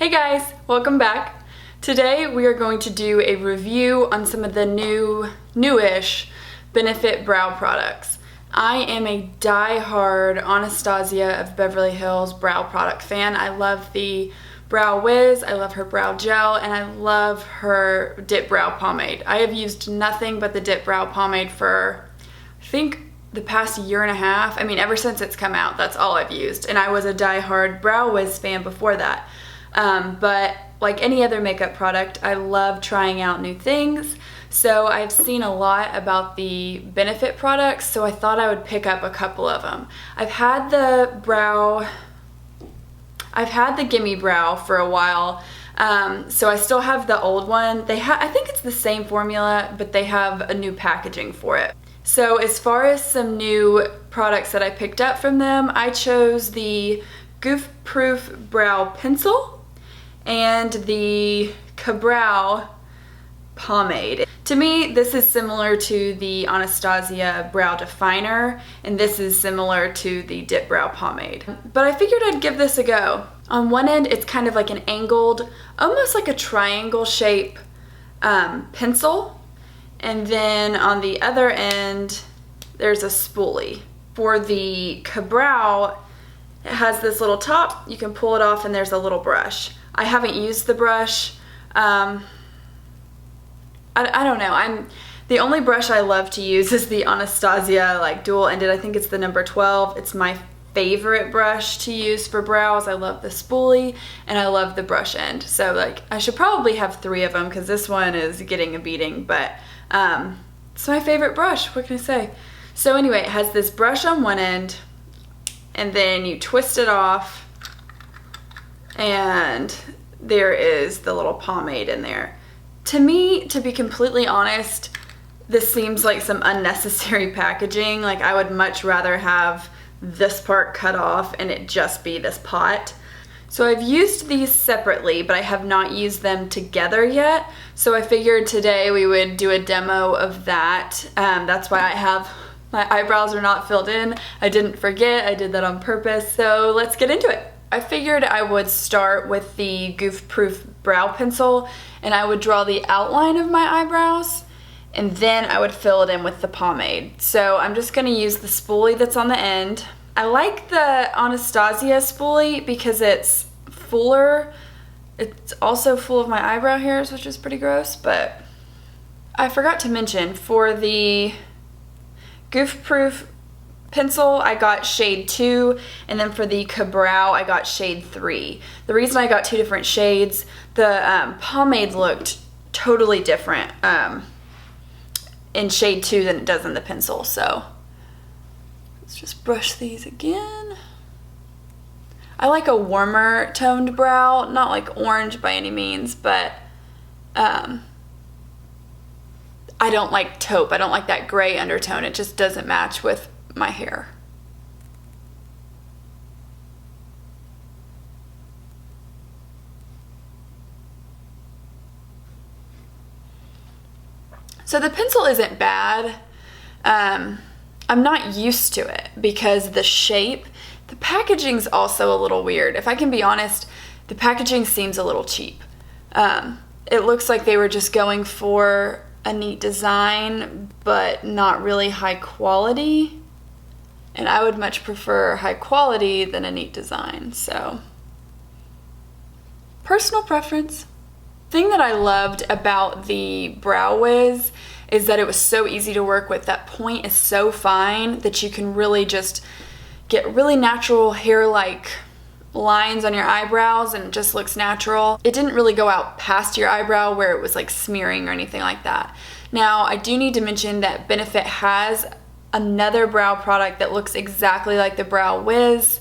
Hey guys, welcome back. Today we are going to do a review on some of the newish Benefit brow products. I am a die-hard Anastasia of Beverly Hills brow product fan. I love the Brow Wiz, I love her brow gel, and I love her dip brow pomade. I have used nothing but the dip brow pomade for, I think, the past year and a half. I mean, ever since it's come out, that's all I've used. And I was a die-hard Brow Wiz fan before that. But like any other makeup product, I love trying out new things. So I've seen a lot about the Benefit products, so I thought I would pick up a couple of them. I've had the Gimme Brow for a while, so I still have the old one. I think it's the same formula, but they have a new packaging for it. So as far as some new products that I picked up from them, I chose the Goof Proof Brow Pencil and the KaBrow Pomade. To me, this is similar to the Anastasia Brow Definer, and this is similar to the Dip Brow Pomade. But I figured I'd give this a go. On one end, it's kind of like an angled, almost like a triangle shape pencil. And then on the other end, there's a spoolie. For the KaBrow, it has this little top. You can pull it off and there's a little brush. I haven't used the brush. I don't know. The only brush I love to use is the Anastasia like dual-ended. I think it's the number 12. It's my favorite brush to use for brows. I love the spoolie and I love the brush end. So like I should probably have 3 of them because this one is getting a beating, but it's my favorite brush. What can I say? So anyway, it has this brush on one end and then you twist it off and there is the little pomade in there. To me, to be completely honest, this seems like some unnecessary packaging. Like I would much rather have this part cut off and it just be this pot. So I've used these separately, but I have not used them together yet. So I figured today we would do a demo of that. That's why my eyebrows are not filled in. I didn't forget, I did that on purpose. So let's get into it. I figured I would start with the Goof Proof Brow Pencil and I would draw the outline of my eyebrows and then I would fill it in with the pomade. So I'm just gonna use the spoolie that's on the end. I like the Anastasia spoolie because it's fuller. It's also full of my eyebrow hairs, which is pretty gross, but I forgot to mention for the Goof Proof Pencil, I got shade 2, and then for the KaBrow, I got shade 3. The reason I got 2 different shades, the pomade looked totally different in shade 2 than it does in the pencil, so let's just brush these again. I like a warmer toned brow, not like orange by any means, but I don't like taupe. I don't like that gray undertone. It just doesn't match with my hair. So the pencil isn't bad. I'm not used to it because the shape, the packaging's also a little weird. If I can be honest, the packaging seems a little cheap. It looks like they were just going for a neat design, but not really high quality. And I would much prefer high quality than a neat design, so personal preference. Thing that I loved about the Brow Wiz is that it was so easy to work with. That point is so fine that you can really just get really natural hair-like lines on your eyebrows and it just looks natural. It didn't really go out past your eyebrow where it was like smearing or anything like that. Now, I do need to mention that Benefit has another brow product that looks exactly like the Brow Wiz.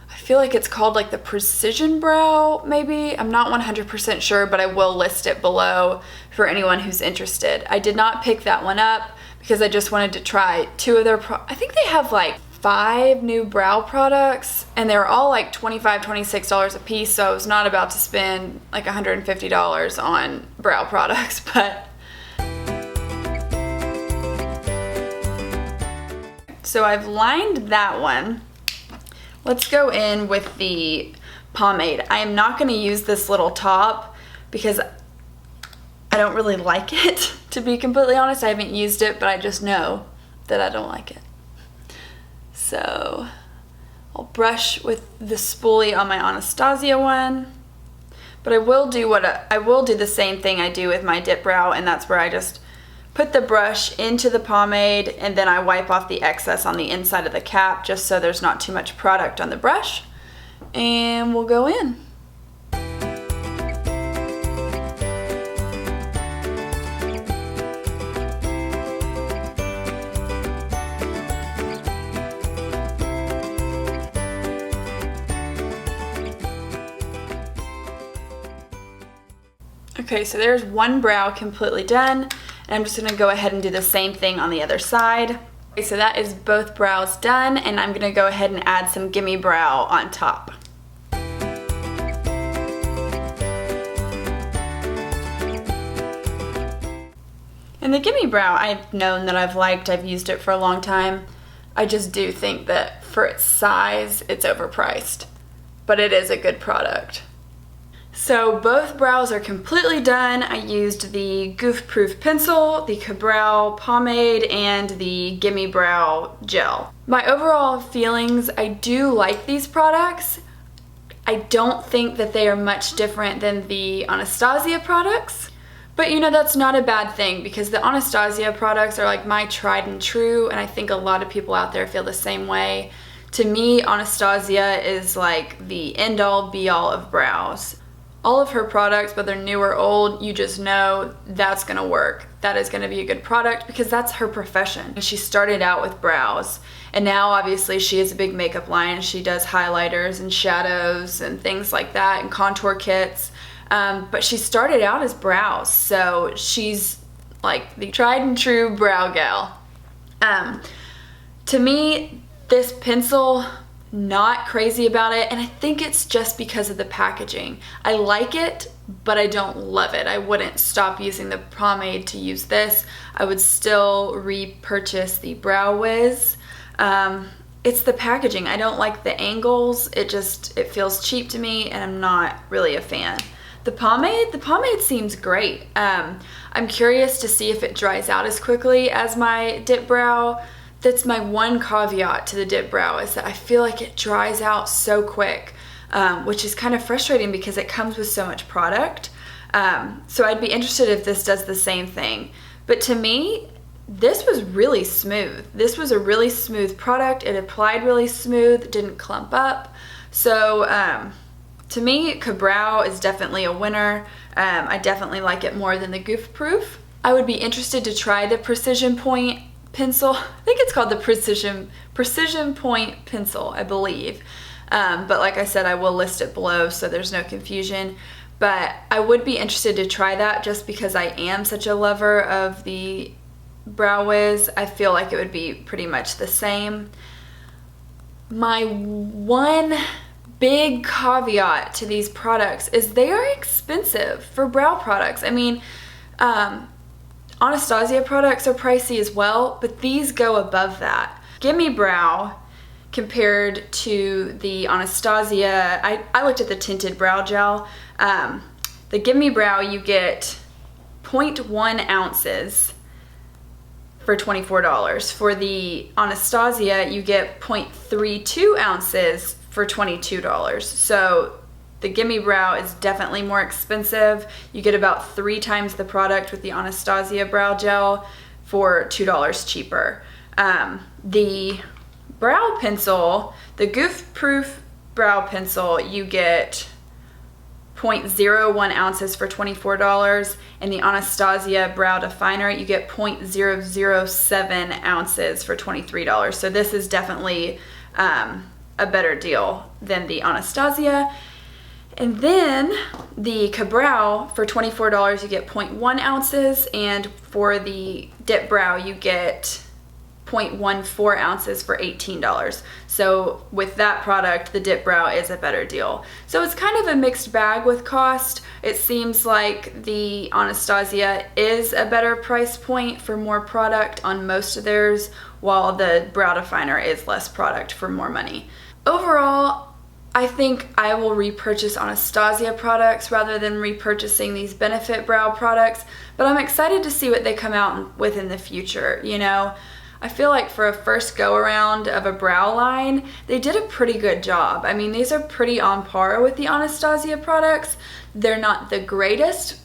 I feel like it's called like the Precision Brow, maybe. I'm not 100% sure, but I will list it below for anyone who's interested. I did not pick that one up because I just wanted to try 2 of their I think they have like 5 new brow products and they were all like $25, $26 a piece, so I was not about to spend like $150 on brow products, but so I've lined that one. Let's go in with the pomade. I am not going to use this little top because I don't really like it, to be completely honest. I haven't used it, but I just know that I don't like it. So I'll brush with the spoolie on my Anastasia one, but I will do the same thing I do with my dip brow, and that's where I just put the brush into the pomade and then I wipe off the excess on the inside of the cap just so there's not too much product on the brush, and we'll go in. Okay, so there's one brow completely done, and I'm just gonna go ahead and do the same thing on the other side. Okay, so that is both brows done, and I'm gonna go ahead and add some Gimme Brow on top. And the Gimme Brow, I've known that I've liked, I've used it for a long time. I just do think that for its size, it's overpriced, but it is a good product. So both brows are completely done. I used the Goof Proof Pencil, the KaBrow Pomade, and the Gimme Brow Gel. My overall feelings, I do like these products. I don't think that they are much different than the Anastasia products. But you know, that's not a bad thing because the Anastasia products are like my tried and true, and I think a lot of people out there feel the same way. To me, Anastasia is like the end-all be-all of brows. All of her products, whether new or old, you just know that's gonna work. That is gonna be a good product because that's her profession. She started out with brows, and now obviously she has a big makeup line. She does highlighters and shadows and things like that and contour kits. But she started out as brows, so she's like the tried and true brow gal. To me, this pencil, not crazy about it, and I think it's just because of the packaging. I like it, but I don't love it. I wouldn't stop using the pomade to use this. I would still repurchase the Brow Wiz. It's the packaging. I don't like the angles. It feels cheap to me, and I'm not really a fan. The pomade seems great. I'm curious to see if it dries out as quickly as my dip brow. That's my one caveat to the dip brow, is that I feel like it dries out so quick, which is kind of frustrating because it comes with so much product. So I'd be interested if this does the same thing. But to me, this was really smooth. This was a really smooth product. It applied really smooth, didn't clump up. So to me, KaBrow is definitely a winner. I definitely like it more than the Goof Proof. I would be interested to try the Precision Point pencil. I think it's called the Precision Point Pencil, I believe. But like I said, I will list it below so there's no confusion. But I would be interested to try that just because I am such a lover of the Brow Wiz. I feel like it would be pretty much the same. My one big caveat to these products is they are expensive for brow products. I mean, Anastasia products are pricey as well, but these go above that. Gimme Brow, compared to the Anastasia, I looked at the tinted brow gel. The Gimme Brow, you get 0.1 ounces for $24. For the Anastasia, you get 0.32 ounces for $22. So the Gimme Brow is definitely more expensive. You get about 3 times the product with the Anastasia brow gel for $2 cheaper. The brow pencil, the Goof Proof Brow Pencil, you get 0.01 ounces for $24, and the Anastasia Brow Definer, you get 0.007 ounces for $23. So this is definitely a better deal than the Anastasia. And then the KaBrow, for $24, you get 0.1 ounces, and for the dip brow, you get 0.14 ounces for $18. So with that product, the dip brow is a better deal. So it's kind of a mixed bag with cost. It seems like the Anastasia is a better price point for more product on most of theirs, while the brow definer is less product for more money. Overall, I think I will repurchase Anastasia products rather than repurchasing these Benefit Brow products, but I'm excited to see what they come out with in the future, you know. I feel like for a first go around of a brow line, they did a pretty good job. I mean, these are pretty on par with the Anastasia products. They're not the greatest,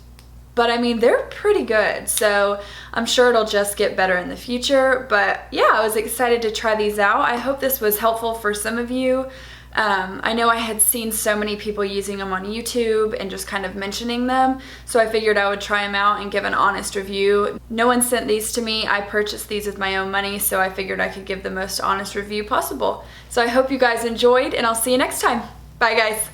but I mean, they're pretty good. So I'm sure it'll just get better in the future. But yeah, I was excited to try these out. I hope this was helpful for some of you. I know I had seen so many people using them on YouTube and just kind of mentioning them, so I figured I would try them out and give an honest review. No one sent these to me. I purchased these with my own money, so I figured I could give the most honest review possible. So I hope you guys enjoyed, and I'll see you next time. Bye, guys.